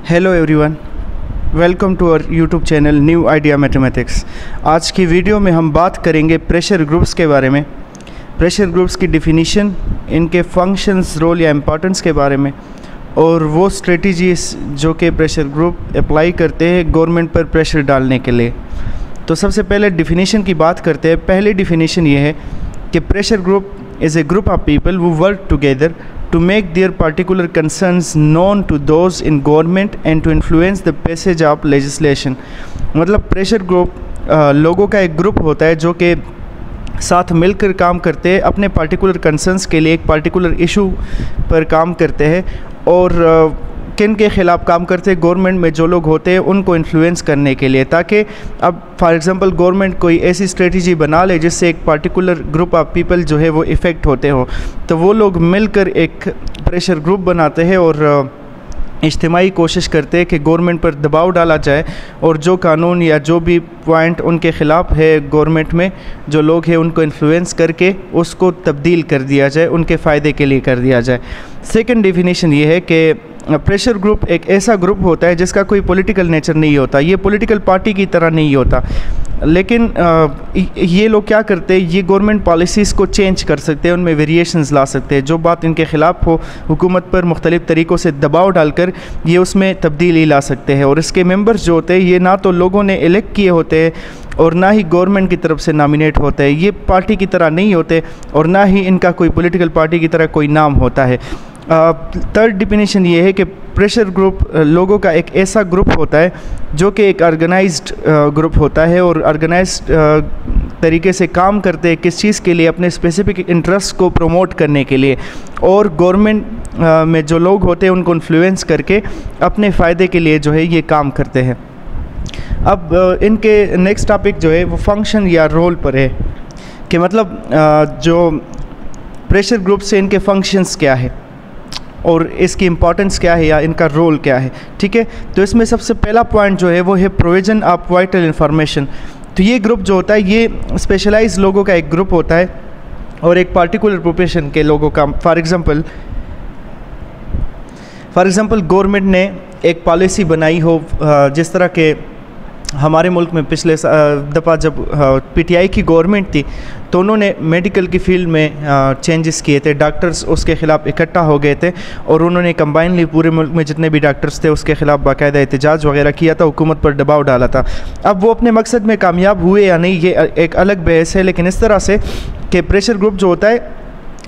Hello everyone, welcome to our YouTube channel new idea mathematics. आज की video में हम बात करेंगे प्रेशर ग्रुप्स के बारे में, प्रेशर ग्रुप्स की डिफिनीशन, इनके फंक्शंस, रोल या इम्पोर्टेंस के बारे में, और वो स्ट्रेटजीज जो कि प्रेशर ग्रुप अप्लाई करते हैं गवर्नमेंट पर प्रेशर डालने के लिए। तो सबसे पहले डिफिनीशन की बात करते हैं। पहली डिफिनीशन ये है कि pressure group is a group of people who work together to make their particular concerns known to those in government and to influence the passage of legislation। मतलब प्रेशर ग्रुप लोगों का एक ग्रुप होता है जो कि साथ मिलकर काम करते हैं, अपने पार्टिकुलर कंसर्न्स के लिए एक पार्टिकुलर इशू पर काम करते हैं और किन के ख़िलाफ़ काम करते हैं, गवर्नमेंट में जो लोग होते हैं उनको इन्फ्लुएंस करने के लिए, ताकि अब फॉर एग्ज़ाम्पल गवर्नमेंट कोई ऐसी स्ट्रेटजी बना ले जिससे एक पार्टिकुलर ग्रुप ऑफ पीपल जो है वो इफ़ेक्ट होते हो, तो वो लोग मिलकर एक प्रेशर ग्रुप बनाते हैं और इज्तिमाई कोशिश करते हैं कि गवर्नमेंट पर दबाव डाला जाए और जो कानून या जो भी पॉइंट उनके ख़िलाफ़ है गवर्नमेंट में जो लोग हैं उनको इन्फ्लुएंस करके उसको तब्दील कर दिया जाए, उनके फ़ायदे के लिए कर दिया जाए। सेकंड डेफिनेशन ये है कि प्रेशर ग्रुप एक ऐसा ग्रुप होता है जिसका कोई पॉलिटिकल नेचर नहीं होता, ये पॉलिटिकल पार्टी की तरह नहीं होता, लेकिन ये लोग क्या करते हैं, ये गवर्नमेंट पॉलिसीज़ को चेंज कर सकते हैं, उनमें वेरिएशंस ला सकते हैं, जो बात इनके ख़िलाफ़ हो हुकूमत पर मुख्तलिफ़ तरीक़ों से दबाव डालकर ये उसमें तब्दीली ला सकते हैं। और इसके मेंबर्स जो होते हैं ये ना तो लोगों ने इलेक्ट किए होते हैं और ना ही गवर्नमेंट की तरफ से नॉमिनेट होते हैं, ये पार्टी की तरह नहीं होते और ना ही इनका कोई पॉलिटिकल पार्टी की तरह कोई नाम होता है। थर्ड डिफिनीशन ये है कि प्रेशर ग्रुप लोगों का एक ऐसा ग्रुप होता है जो कि एक ऑर्गेनाइज्ड ग्रुप होता है और ऑर्गेनाइज्ड तरीके से काम करते हैं किस चीज़ के लिए, अपने स्पेसिफिक इंटरेस्ट को प्रमोट करने के लिए, और गवर्नमेंट में जो लोग होते हैं उनको इन्फ्लुएंस करके अपने फ़ायदे के लिए जो है ये काम करते हैं। अब इनके नेक्स्ट टॉपिक जो है वो फंक्शन या रोल पर है कि मतलब जो प्रेशर ग्रुप से इनके फंक्शंस क्या है और इसकी इम्पॉर्टेंस क्या है या इनका रोल क्या है। ठीक है, तो इसमें सबसे पहला पॉइंट जो है वो है प्रोविजन ऑफ वाइटल इंफॉर्मेशन। तो ये ग्रुप जो होता है ये स्पेशलाइज लोगों का एक ग्रुप होता है और एक पार्टिकुलर प्रोफेशन के लोगों का। फॉर एग्ज़ाम्पल गवर्नमेंट ने एक पॉलिसी बनाई हो, जिस तरह के हमारे मुल्क में पिछले दफ़ा जब पीटीआई की गवर्नमेंट थी तो उन्होंने मेडिकल की फील्ड में चेंजेस किए थे, डॉक्टर्स उसके ख़िलाफ़ इकट्ठा हो गए थे और उन्होंने कंबाइनली पूरे मुल्क में जितने भी डॉक्टर्स थे उसके ख़िलाफ़ बाकायदा एहतजाज वगैरह किया था, हुकूमत पर दबाव डाला था। अब वो अपने मकसद में कामयाब हुए या नहीं ये एक अलग बहस है, लेकिन इस तरह से कि प्रेशर ग्रुप जो होता है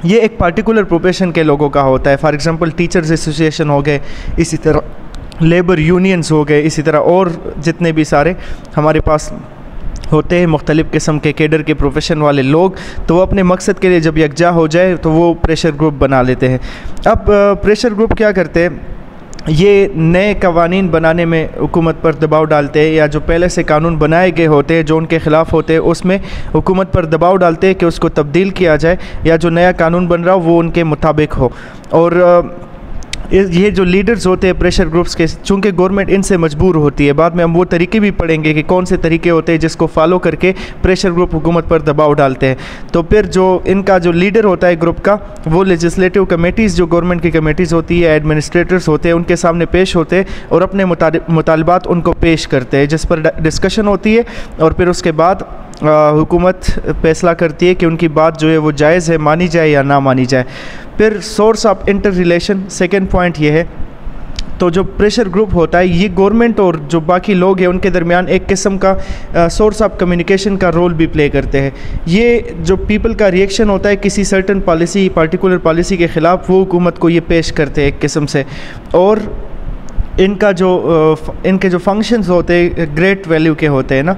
ये एक पार्टिकुलर प्रोफेशन के लोगों का होता है। फॉर एग्ज़ाम्पल टीचर्स एसोसिएशन हो गए, इसी तरह लेबर यूनियंस हो गए, इसी तरह और जितने भी सारे हमारे पास होते हैं मुख्तलिफ़ किस्म के कैडर के प्रोफेशन वाले लोग, तो वो अपने मकसद के लिए जब यकजा हो जाए तो वो प्रेशर ग्रुप बना लेते हैं। अब प्रेशर ग्रुप क्या करते हैं, ये नए कवानीन बनाने में हुकूमत पर दबाव डालते हैं या जो पहले से कानून बनाए गए होते हैं जो उनके ख़िलाफ़ होते हैं उसमें हुकूमत पर दबाव डालते हैं कि उसको तब्दील किया जाए या जो नया कानून बन रहा हो वो उनके मुताबिक हो। और ये जो लीडर्स होते हैं प्रेशर ग्रुप्स के, चूँकि गवर्नमेंट इनसे मजबूर होती है, बाद में हम वो तरीके भी पढ़ेंगे कि कौन से तरीके होते हैं जिसको फॉलो करके प्रेशर ग्रुप हुकूमत पर दबाव डालते हैं। तो फिर जो इनका जो लीडर होता है ग्रुप का वो लेजिस्लेटिव कमेटीज़, जो गवर्नमेंट की कमेटीज़ होती है, एडमिनिस्ट्रेटर्स होते हैं, उनके सामने पेश होते हैं और अपने मुतालबात उनको पेश करते हैं, जिस पर डिस्कशन होती है और फिर उसके बाद हुकूमत फैसला करती है कि उनकी बात जो है वो जायज़ है, मानी जाए या ना मानी जाए। फिर source of inter relation, second point ये है। तो जो प्रेशर ग्रुप होता है ये गवर्नमेंट और जो बाकी लोग हैं उनके दरमियान एक किस्म का सोर्स ऑफ कम्युनिकेशन का रोल भी प्ले करते हैं। ये जो पीपल का रिएक्शन होता है किसी सर्टन पॉलिसी, पार्टिकुलर पॉलिसी के ख़िलाफ़, वो हुकूमत को ये पेश करते हैं एक किस्म से। और इनके जो फंक्शंस होते हैं ग्रेट वैल्यू के होते हैं ना,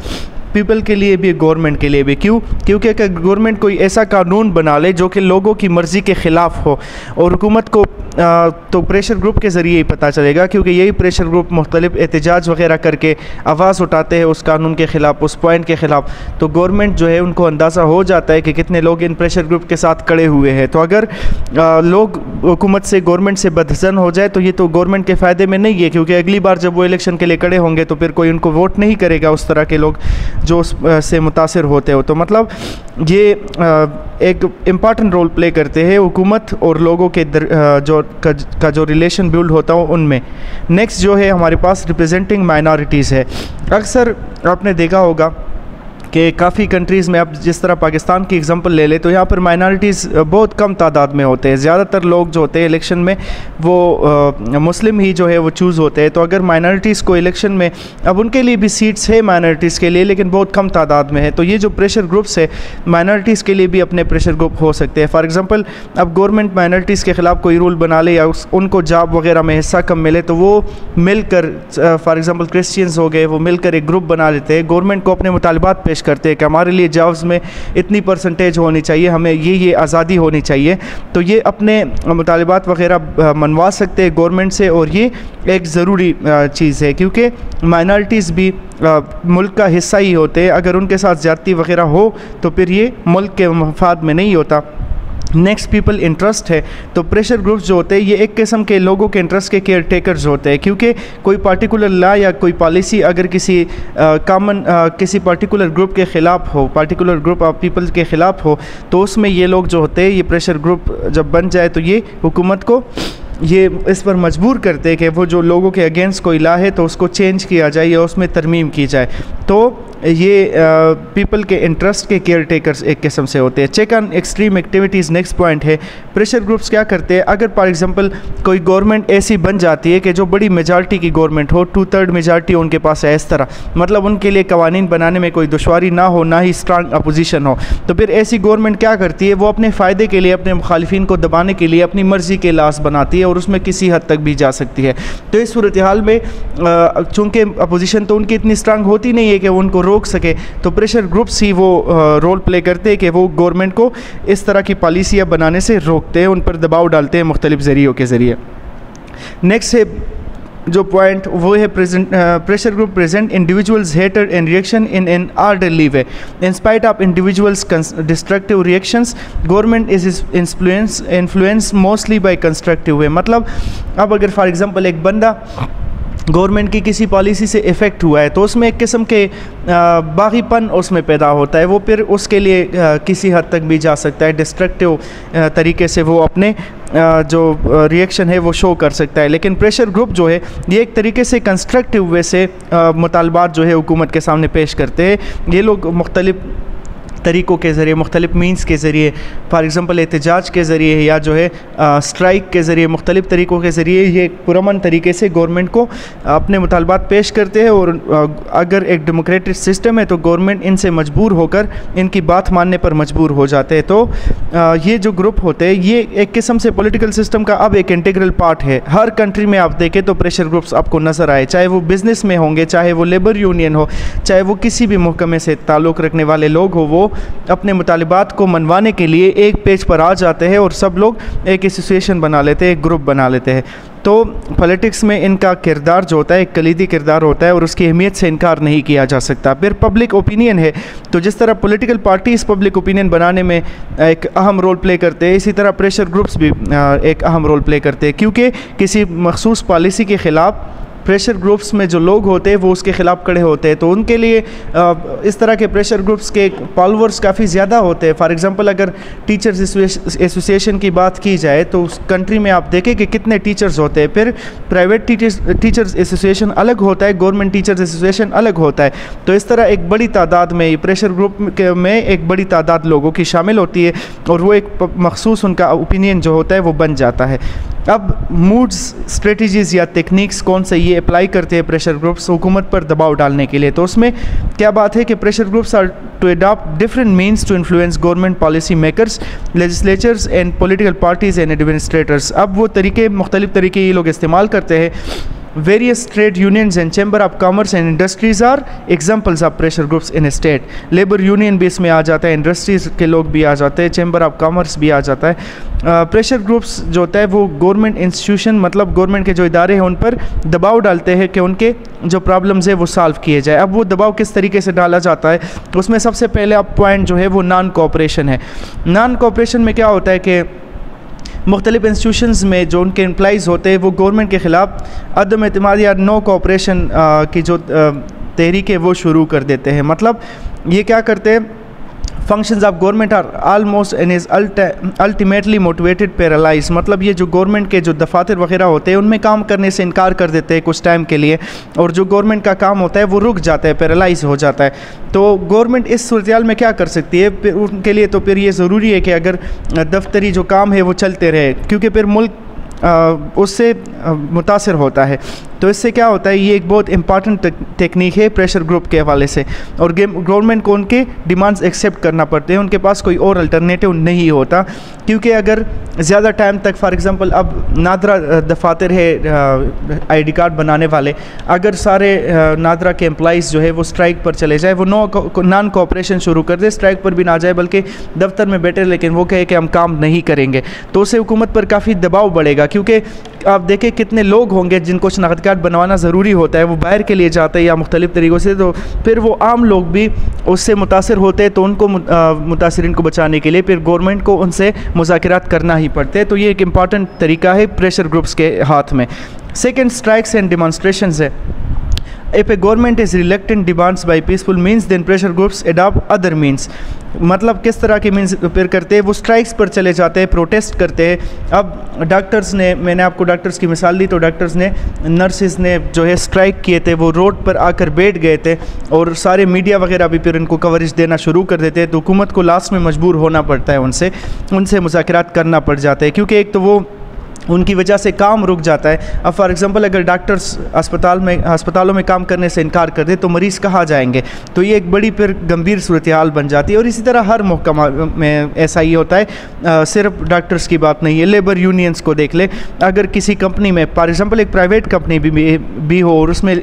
पीपल के लिए भी, गवर्नमेंट के लिए भी। क्यों? क्योंकि अगर गवर्नमेंट कोई ऐसा कानून बना ले जो कि लोगों की मर्ज़ी के ख़िलाफ़ हो और हुकूमत को तो प्रेशर ग्रुप के ज़रिए ही पता चलेगा, क्योंकि यही प्रेशर ग्रुप मुख्तलिफ़ एहतजाज वगैरह करके आवाज़ उठाते हैं उस कानून के ख़िलाफ़, उस पॉइंट के ख़िलाफ़, तो गवर्नमेंट जो है उनको अंदाज़ा हो जाता है कि कितने लोग इन प्रेशर ग्रुप के साथ खड़े हुए हैं। तो अगर लोग हुकूमत से, गवर्नमेंट से बदहज़न हो जाए तो ये तो गवर्नमेंट के फ़ायदे में नहीं है, क्योंकि अगली बार जब वो इलेक्शन के लिए खड़े होंगे तो फिर कोई उनको वोट नहीं करेगा उस तरह के लोग जो उससे मुतासिर होते हो। तो मतलब ये एक इम्पॉर्टेंट रोल प्ले करते हैं हुकूमत और लोगों के जो का जो रिलेशन बिल्ड होता हो उनमें। नेक्स्ट जो है हमारे पास रिप्रेजेंटिंग माइनॉरिटीज़ है। अक्सर आपने देखा होगा कि काफ़ी कंट्रीज़ में, आप जिस तरह पाकिस्तान की एग्जांपल ले ले तो यहाँ पर माइनॉरिटीज़ बहुत कम तादाद में होते हैं। ज़्यादातर लोग जो होते हैं इलेक्शन में वो मुस्लिम ही जो है वो चूज़ होते हैं। तो अगर माइनॉरिटीज़ को इलेक्शन में, अब उनके लिए भी सीट्स है माइनॉरिटीज़ के लिए, लेकिन बहुत कम तादाद में है। तो ये जो प्रेशर ग्रुप्स है माइनॉरिटीज़ के लिए भी अपने प्रेशर ग्रुप हो सकते हैं। फॉर एग्ज़ाम्पल अब गवर्नमेंट माइनॉरिटीज़ के ख़िलाफ़ कोई रूल बना ले या उनको जॉब वगैरह में हिस्सा कम मिले तो वो मिलकर, फॉर एग्ज़ाम्पल क्रिश्चियंस हो गए, वो मिलकर एक ग्रुप बना लेते हैं, गवर्नमेंट को अपने मुतालबात पेश करते हैं कि हमारे लिए जॉब्स में इतनी परसेंटेज होनी चाहिए, हमें ये आज़ादी होनी चाहिए। तो ये अपने मुतालबात वगैरह मनवा सकते हैं गवर्नमेंट से, और ये एक ज़रूरी चीज़ है क्योंकि माइनॉरिटीज़ भी मुल्क का हिस्सा ही होते हैं। अगर उनके साथ ज़्यादती वगैरह हो तो फिर ये मुल्क के मफाद में नहीं होता। नेक्स्ट पीपल इंटरेस्ट है। तो प्रेशर ग्रुप्स जो होते हैं ये एक किस्म के लोगों के इंटरेस्ट के केयर टेकर्स होते हैं, क्योंकि कोई पार्टिकुलर लॉ या कोई पॉलिसी अगर किसी किसी पार्टिकुलर ग्रुप के ख़िलाफ़ हो, पार्टिकुलर ग्रुप ऑफ पीपल के ख़िलाफ़ हो, तो उसमें ये लोग जो होते हैं, ये प्रेशर ग्रुप जब बन जाए तो ये हुकूमत को ये इस पर मजबूर करते हैं कि वो जो लोगों के अगेंस्ट कोई लॉ है तो उसको चेंज किया जाए या उसमें तरमीम की जाए। तो ये पीपल के इंटरेस्ट के केयर टेकर्स एक किस्म से होते हैं। Check on extreme activities next point है। प्रेशर ग्रुप्स क्या करते हैं, अगर फॉर एग्जांपल कोई गवर्नमेंट ऐसी बन जाती है कि जो बड़ी मेजॉरिटी की गवर्नमेंट हो, 2/3 मेजॉरिटी उनके पास है, इस तरह मतलब उनके लिए कवानीन बनाने में कोई दुश्वारी ना हो, ना ही स्ट्रांग अपोजिशन हो, तो फिर ऐसी गवर्नमेंट क्या करती है, वो अपने फ़ायदे के लिए, अपने मुखालिफिन को दबाने के लिए अपनी मर्ज़ी के लॉस बनाती है और उसमें किसी हद तक भी जा सकती है। तो इस सूरत हाल में चूँकि अपोजिशन तो उनकी इतनी स्ट्रांग होती नहीं है कि वो उनको रोक सके, तो प्रेशर ग्रुप्स ही वो रोल प्ले करते हैं कि वो गवर्नमेंट को इस तरह की पॉलिसियाँ बनाने से रोकते हैं, उन पर दबाव डालते हैं मुख्तलिफ ज़रियों के ज़रिए। नेक्स्ट है जो पॉइंट वो है pressure group present individuals hatred and reaction in an orderly way in spite of individuals destructive reactions government is influence mostly by constructive way. मतलब अब अगर फॉर एग्जांपल एक बंदा गवर्नमेंट की किसी पॉलिसी से इफ़ेक्ट हुआ है तो उसमें एक किस्म के बागीपन उसमें पैदा होता है, वो फिर उसके लिए किसी हद तक भी जा सकता है, डिस्ट्रक्टिव तरीके से वो अपने जो रिएक्शन है वो शो कर सकता है। लेकिन प्रेशर ग्रुप जो है ये एक तरीके से कंस्ट्रक्टिव वे से मुतालबात जो है हुकूमत के सामने पेश करते हैं। ये लोग मुख्तलिफ तरीक़ों के ज़रिए, मुख्तलिफ मीन्स के ज़रिए, फॉर एग्ज़ाम्पल एहतजाज के ज़रिए या जो है स्ट्राइक के ज़रिए, मुख्तलिफ तरीक़ों के ज़रिए ये पुरअमन तरीके से गवर्नमेंट को अपने मुतालबात पेश करते हैं। और अगर एक डेमोक्रेटिक सिस्टम है तो गवर्नमेंट इनसे मजबूर होकर इनकी बात मानने पर मजबूर हो जाते हैं। तो ये जो ग्रुप होते हैं ये एक किस्म से पॉलिटिकल सिस्टम का अब एक इंटीग्रल पार्ट है। हर कंट्री में आप देखें तो प्रेशर ग्रुप्स आपको नज़र आए, चाहे वो बिज़नेस में होंगे, चाहे वो लेबर यूनियन हो, चाहे वो किसी भी महकमे से ताल्लुक़ रखने वाले लोग हो, वो अपने मुतालिबात को मनवाने के लिए एक पेज पर आ जाते हैं और सब लोग एक एसोसिएशन बना लेते हैं, एक ग्रुप बना लेते हैं। तो पॉलिटिक्स में इनका किरदार जो होता है एक कलीदी किरदार होता है और उसकी अहमियत से इनकार नहीं किया जा सकता। फिर पब्लिक ओपिनियन है, तो जिस तरह पॉलिटिकल पार्टीज़ पब्लिक ओपिनियन बनाने में एक अहम रोल प्ले करते हैं, इसी तरह प्रेशर ग्रुप्स भी एक अहम रोल प्ले करते हैं, क्योंकि किसी मखसूस पॉलिसी के ख़िलाफ़ प्रेशर ग्रुप्स में जो लोग होते हैं वो उसके ख़िलाफ़ खड़े होते हैं। तो उनके लिए इस तरह के प्रेशर ग्रुप्स के फॉलोअर्स काफ़ी ज़्यादा होते हैं। फॉर एग्जांपल अगर टीचर्स एसोसिएशन की बात की जाए तो उस कंट्री में आप देखें कि कितने टीचर्स होते हैं। फिर प्राइवेट टीचर्स एसोसिएशन अलग होता है, गवर्नमेंट टीचर्स एसोसिएशन अलग होता है। तो इस तरह एक बड़ी तादाद में प्रेशर ग्रुप में एक बड़ी तादाद लोगों की शामिल होती है और वो एक मखसूस उनका ओपिनियन जो होता है वो बन जाता है। अब मूड्स, स्ट्रेटजीज़ या टेक्निक्स कौन से ये अप्लाई करते हैं प्रेशर ग्रुप्स हुकूमत पर दबाव डालने के लिए, तो उसमें क्या बात है कि pressure groups are to adopt different means to influence government policy makers, legislatures and political parties and administrators. अब वो तरीके, मुख्तलिफ तरीके ये लोग इस्तेमाल करते हैं। Various trade unions and chamber of commerce and industries are examples of pressure groups in a state. Labor union भी इसमें आ जाता है, इंडस्ट्रीज़ के लोग भी आ जाते हैं, चैम्बर ऑफ कॉमर्स भी आ जाता है। प्रेशर ग्रुप्स जो होता है वो गवर्नमेंट इंस्टीट्यूशन, मतलब गवर्नमेंट के जो इदारे हैं उन पर दबाव डालते हैं कि उनके जो प्रॉब्लम्स है वो सॉल्व किए जाए। अब वो दबाव किस तरीके से डाला जाता है, तो उसमें सबसे पहले अब पॉइंट जो है वो नॉन कोऑपरेशन है। नॉन कोऑपरेशन में क्या होता है कि मुख्तलिफ इंस्टीट्यूशंस में जो उनके एम्प्लॉइज़ होते हैं वो गवर्नमेंट के ख़िलाफ़ अदम एतमाद या नो कोऑपरेशन की जो तहरीक है वो शुरू कर देते हैं। मतलब ये क्या करते हैं, functions of government are almost and is ultimately motivated paralyse, मतलब ये जो गवर्नमेंट के जो दफातर वगैरह होते हैं उनमें काम करने से इनकार कर देते हैं कुछ टाइम के लिए, और जो गवर्नमेंट का काम होता है वो रुक जाता है, पैरालाइज हो जाता है। तो गवर्नमेंट इस सूरत में क्या कर सकती है उनके लिए? तो फिर ये ज़रूरी है कि अगर दफ्तरी जो काम है वो चलते रहे, क्योंकि फिर मुल्क उससे मुतासर होता है। तो इससे क्या होता है, ये एक बहुत इंपॉर्टेंट टेक्निक है प्रेशर ग्रुप के हवाले से, और गवर्नमेंट को उनके डिमांड्स एक्सेप्ट करना पड़ते हैं, उनके पास कोई और अल्टरनेटिव नहीं होता। क्योंकि अगर ज़्यादा टाइम तक, फॉर एग्ज़ाम्पल अब नादरा दफातर है ID कार्ड बनाने वाले, अगर सारे नादरा के एम्प्लॉइज़ जो है वो स्ट्राइक पर चले जाए, वो नॉन कोऑपरेशन शुरू कर दे, स्ट्राइक पर भी ना जाए बल्कि दफ्तर में बैठे, लेकिन वो कहे कि हम काम नहीं करेंगे, तो उससे हुकूमत पर काफ़ी दबाव बढ़ेगा। क्योंकि आप देखें कितने लोग होंगे जिनको शनाख्त कार्ड बनवाना ज़रूरी होता है, वो बाहर के लिए जाते हैं या मुख्तलिफ़ तरीक़ों से, तो फिर वो आम लोग भी उससे मुतासर होते हैं। तो उनको मुतासरीन को बचाने के लिए फिर गवर्नमेंट को उनसे मुज़ाकरात करना ही पड़ते हैं। तो ये एक इम्पॉर्टेंट तरीका है प्रेशर ग्रुप्स के हाथ में। सेकेंड, स्ट्राइक्स एंड डिमॉन्स्ट्रेशंस है। If a government is reluctant demands by peaceful means, then pressure groups adopt other means। मतलब किस तरह के मीन्स फिर करते हैं, वो स्ट्राइक्स पर चले जाते हैं, प्रोटेस्ट करते हैं। अब डॉक्टर्स ने, मैंने आपको डॉक्टर्स की मिसाल दी, तो डॉक्टर्स ने, नर्सिस ने जो है स्ट्राइक किए थे, वो रोड पर आकर बैठ गए थे, और सारे मीडिया वगैरह भी फिर इनको कवरेज देना शुरू कर देते हैं। तो हुकूमत को लास्ट में मजबूर होना पड़ता है, उनसे मुज़ाकरात करना पड़ जाता है, क्योंकि एक तो वो उनकी वजह से काम रुक जाता है। अब फॉर एग्ज़ाम्पल अगर डॉक्टर्स अस्पतालों में काम करने से इनकार कर दे तो मरीज़ कहाँ जाएंगे, तो ये एक बड़ी फिर गंभीर सूरत हाल बन जाती है। और इसी तरह हर महकमा में ऐसा ही होता है, सिर्फ डॉक्टर्स की बात नहीं है। लेबर यूनियंस को देख ले, अगर किसी कंपनी में फॉर एग्ज़ाम्पल एक प्राइवेट कंपनी भी हो और उसमें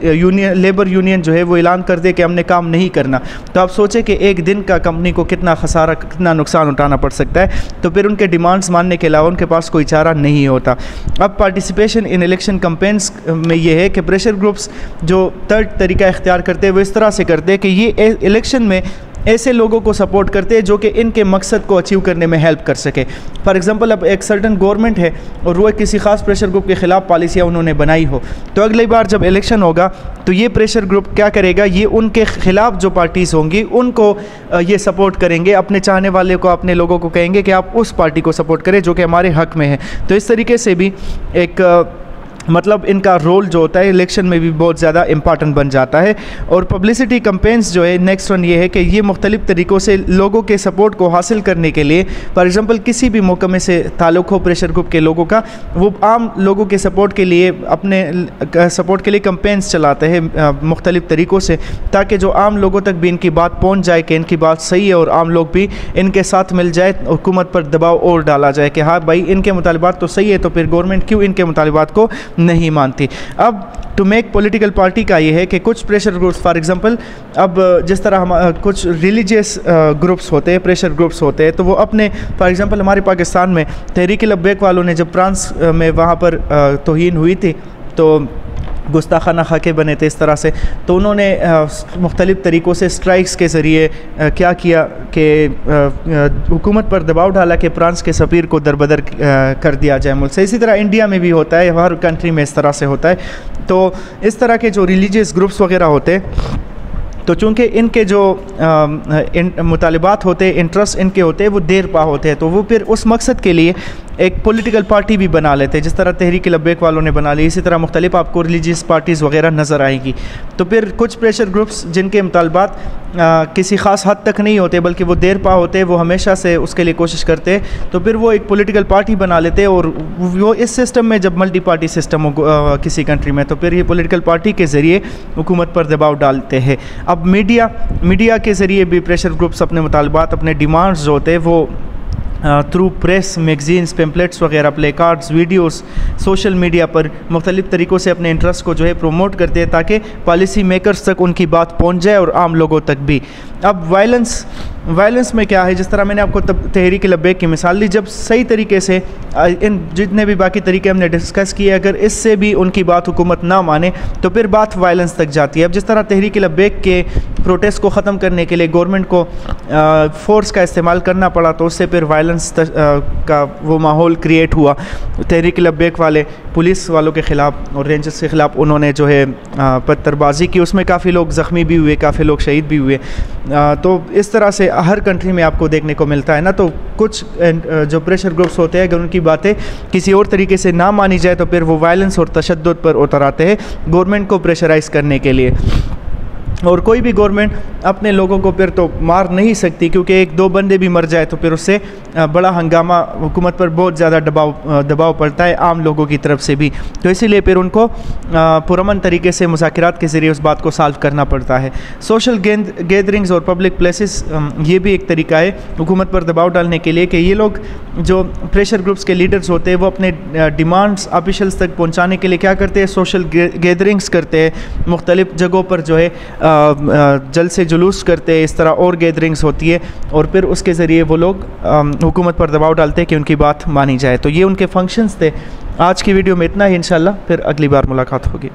लेबर यूनियन जो है वो ऐलान कर दे कि हमने काम नहीं करना, तो आप सोचें कि एक दिन का कंपनी को कितना खसारा, कितना नुकसान उठाना पड़ सकता है। तो फिर उनके डिमांड्स मानने के अलावा उनके पास कोई चारा नहीं होता। अब पार्टिसिपेशन इन इलेक्शन कैंपेन्स में ये है कि प्रेशर ग्रुप्स जो थर्ड तरीका इख्तियार करते हैं वो इस तरह से करते हैं कि ये इलेक्शन में ऐसे लोगों को सपोर्ट करते हैं जो कि इनके मकसद को अचीव करने में हेल्प कर सके। फॉर एग्जांपल अब एक सर्टन गवर्नमेंट है और वो किसी ख़ास प्रेशर ग्रुप के ख़िलाफ़ पॉलिसियाँ उन्होंने बनाई हो, तो अगली बार जब इलेक्शन होगा तो ये प्रेशर ग्रुप क्या करेगा, ये उनके ख़िलाफ़ जो पार्टीज़ होंगी उनको ये सपोर्ट करेंगे, अपने चाहने वाले को, अपने लोगों को कहेंगे कि आप उस पार्टी को सपोर्ट करें जो कि हमारे हक़ में है। तो इस तरीके से भी एक मतलब इनका रोल जो होता है इलेक्शन में भी बहुत ज़्यादा इंपॉर्टेंट बन जाता है। और पब्लिसिटी कैंपेन्स जो है, नेक्स्ट वन ये है कि ये मुख्तलिफ़ तरीक़ों से लोगों के सपोर्ट को हासिल करने के लिए, फॉर एग्ज़ाम्पल किसी भी महकमे से ताल्लुक़ हो प्रेशर ग्रुप के लोगों का, वो आम लोगों के सपोर्ट के लिए, अपने सपोर्ट के लिए कैंपेन्स चलाते हैं मुख्तलिफ़ तरीक़ों से, ताकि जो आम लोगों तक भी इनकी बात पहुँच जाए कि इनकी बात सही है और आम लोग भी इनके साथ मिल जाए, हुकूमत पर दबाव और डाला जाए कि हाँ भाई इनके मुतालिबात तो सही है, तो फिर गवर्नमेंट क्यों इनके मुतालिबात को नहीं मानती। अब टू मेक पॉलिटिकल पार्टी का ये है कि कुछ प्रेशर ग्रुप्स, फॉर एग्जांपल अब जिस तरह हम कुछ रिलीजियस ग्रुप्स होते हैं, प्रेशर ग्रुप्स होते हैं, तो वो अपने, फॉर एग्जांपल हमारे पाकिस्तान में तहरीक लब्बैक वालों ने जब फ्रांस में वहाँ पर तौहीन हुई थी तो गुस्ताखाना खाके बने थे इस तरह से, तो उन्होंने मुख्तलिफ़ तरीक़ों से स्ट्राइक्स के ज़रिए क्या किया कि हुकूमत पर दबाव डाला कि फ्रांस के सफ़ीर को दरबदर कर दिया जाए मुल्क से। इसी तरह इंडिया में भी होता है, हर कंट्री में इस तरह से होता है। तो इस तरह के जो रिलीजियस ग्रुप्स वगैरह होते हैं, तो चूँकि इनके जो मुतालिबात होते हैं, इंटरेस्ट इनके होते हैं, वो देर पा होते हैं, तो वो फिर उस मकसद के लिए एक पॉलिटिकल पार्टी भी बना लेते हैं, जिस तरह तहरीक लब्बैक वालों ने बना ली। इसी तरह मुख्तलिफ आपको रिलीजियस पार्टीज़ वगैरह नज़र आएंगी। तो फिर कुछ प्रेशर ग्रुप्स जिनके मुतालबात किसी ख़ास हद तक नहीं होते बल्कि वो देर पा होते हैं, वो हमेशा से उसके लिए कोशिश करते हैं, तो फिर वो एक पॉलिटिकल पार्टी बना लेते हैं। और वो इस सिस्टम में जब मल्टी पार्टी सिस्टम हो किसी कंट्री में, तो फिर ये पॉलिटिकल पार्टी के ज़रिए हुकूमत पर दबाव डालते हैं। अब मीडिया के ज़रिए भी प्रेशर ग्रुप्स अपने मुतालबात, अपने डिमांड्स जो होते हैं वो थ्रू प्रेस, मैगज़ीन्स, पेम्पलेट्स वगैरह, play cards, videos, social media पर मुख्तलिफ़ तरीक़ों से अपने इंटरेस्ट को जो है प्रमोट करते हैं, ताकि पॉलिसी मेकर्स तक उनकी बात पहुंच जाए और आम लोगों तक भी। अब वायलेंस में क्या है, जिस तरह मैंने आपको तहरीक लब्बैक की मिसाल दी, जब सही तरीके से इन जितने भी बाकी तरीके हमने डिस्कस किए, अगर इससे भी उनकी बात हुकूमत ना माने तो फिर बात वायलेंस तक जाती है। अब जिस तरह तहरीक लब्बैक के प्रोटेस्ट को ख़त्म करने के लिए गवर्नमेंट को फ़ोर्स का इस्तेमाल करना पड़ा, तो उससे फिर वायलेंस का वो माहौल क्रिएट हुआ। तहरीक लब्बैक वाले पुलिस वालों के ख़िलाफ़ और रेंजर्स के ख़िलाफ़ उन्होंने जो है पत्थरबाजी की, उसमें काफ़ी लोग ज़ख्मी भी हुए, काफ़ी लोग शहीद भी हुए। तो इस तरह से हर कंट्री में आपको देखने को मिलता है ना। तो कुछ जो प्रेशर ग्रुप्स होते हैं, अगर उनकी बातें किसी और तरीके से ना मानी जाए तो फिर वो वायलेंस और तशद्दुद पर उतर आते हैं गवर्नमेंट को प्रेशराइज़ करने के लिए। और कोई भी गवर्नमेंट अपने लोगों को फिर तो मार नहीं सकती, क्योंकि एक दो बंदे भी मर जाए तो फिर उससे बड़ा हंगामा, हुकूमत पर बहुत ज़्यादा दबाव पड़ता है आम लोगों की तरफ से भी। तो इसीलिए फिर उनको पुरअमन तरीके से मुज़ाकरात के ज़रिए उस बात को सॉल्व करना पड़ता है। सोशल गैदरिंग्स और पब्लिक प्लेसेस, ये भी एक तरीका है हुकूमत पर दबाव डालने के लिए कि ये लोग जो प्रेशर ग्रुप्स के लीडर्स होते हैं वो अपने डिमांड्स ऑफिशल्स तक पहुँचाने के लिए क्या करते हैं, सोशल गैदरिंग्स करते हैं, मुख्तलिफ़ जगहों पर जो है जल से जुलूस करते हैं, इस तरह और गैदरिंग्स होती है, और फिर उसके ज़रिए वो लोग हुकूमत पर दबाव डालते हैं कि उनकी बात मानी जाए। तो ये उनके फंक्शंस थे। आज की वीडियो में इतना ही, इंशाल्लाह फिर अगली बार मुलाकात होगी।